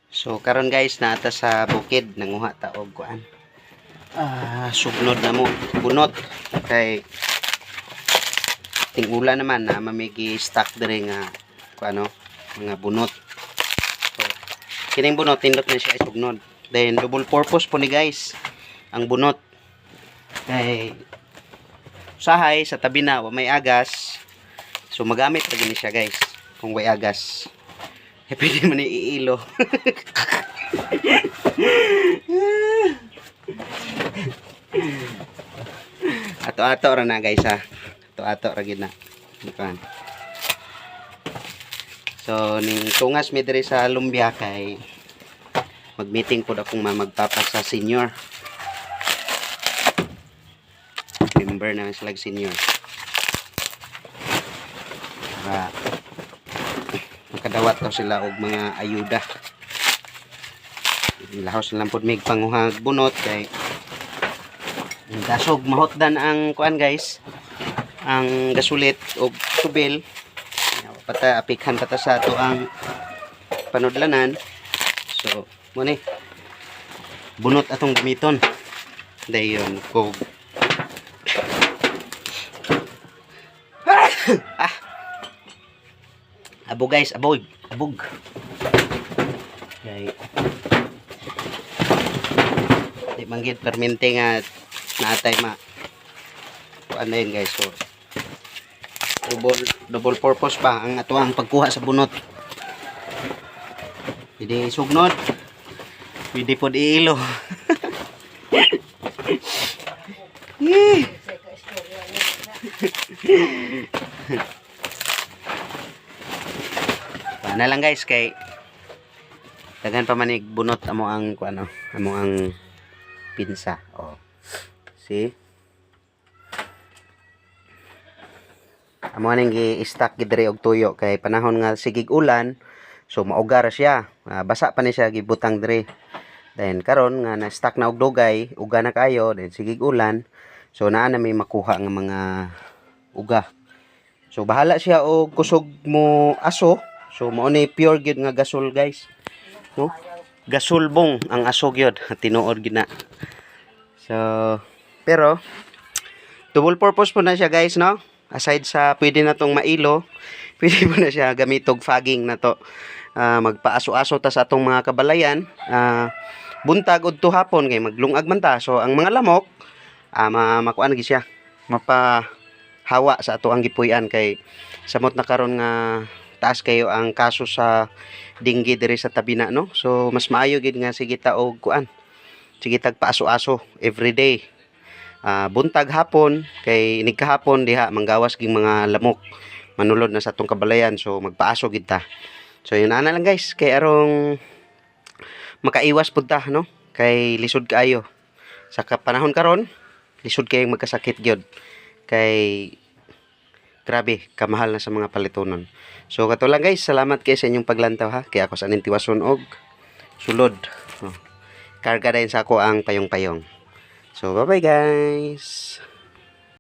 So karon guys, naata sa bukid nanguha ta og kuan. Sugnod na mo, bunot kay tingula naman na mamigi stock dire nga kuano, mga bunot. So kining bunot tindot na siya sugnod. Then double purpose po ni guys ang bunot. Kay usahay sa tabi na may agas. So magamit ra gini siya guys kung way agas. Eh, pwede man iilo. Ato-ato ra na guys ha. Ato-ato ra gid na. So ning tungas mi diri sa lumbia kay mag-meeting pod akong magpapa sa senior. Member na sila senior. Para makadawat daw sila og mga ayuda. Lahos lang pod mig panguhag bunot kay gasog mahotdan ang kuan guys. Ang gasulit og tubil. Pata apikhan pata sa ato ang panudlanan. So mo ni bunot atong gamiton. Dayon ko abog guys, abog. Okay. Di manggit permente nga natay ma. Ano yun guys, so double purpose pa ang atuang pagkuha sa bunot. Hindi sugnod. Hindi pod iilo. Na lang guys kay daghan pa manig bunot amo ang kuano, amo ang pinsa. Oh. See? Amo ning gi-stack gidre og tuyo kay panahon nga sigig ulan, so maugar siya. Basa pa ni siya gibutang dire. Then karon nga na-stack na og dugay, uga na kayo, then sigig ulan. So naa na may makuha nga mga uga. So bahala siya og kusog mo aso. So mao ni pure gyud nga gasol guys. No? Gasulbong ang aso gyud, tinuod gyud na. So pero double purpose po na siya guys, no? Aside sa pwede na tong mailo, pwede po na siya gamitog fogging na to. Magpaaso-aso ta sa atong mga kabalayan. Buntag udto hapon kay maglungag man ta. So ang mga lamok makuan gyud siya. Mapahawa sa ato ang gipuy-an kay samot na karon nga taas kayo ang kaso sa dinggi diri sa tabi na, no? So mas maayo gid nga sige ta og kuan. Sige tag paaso-aso everyday. Buntag hapon kay inig kahapon diha manggawas ging mga lamok manulod na sa atong kabalayan, so magpaaso gid ta. So yun ana lang guys kay arong makaiwas pud ta, no? Kay lisod kaayo sa panahon karon, lisod kayong magkasakit gyud kay grabe kamahal na sa mga palitonon. So kato lang guys, salamat kay sa inyong paglantaw ha. Kay ako sa aning tiwason og sulod. Karga din sa ako ang payong-payong. So bye bye guys.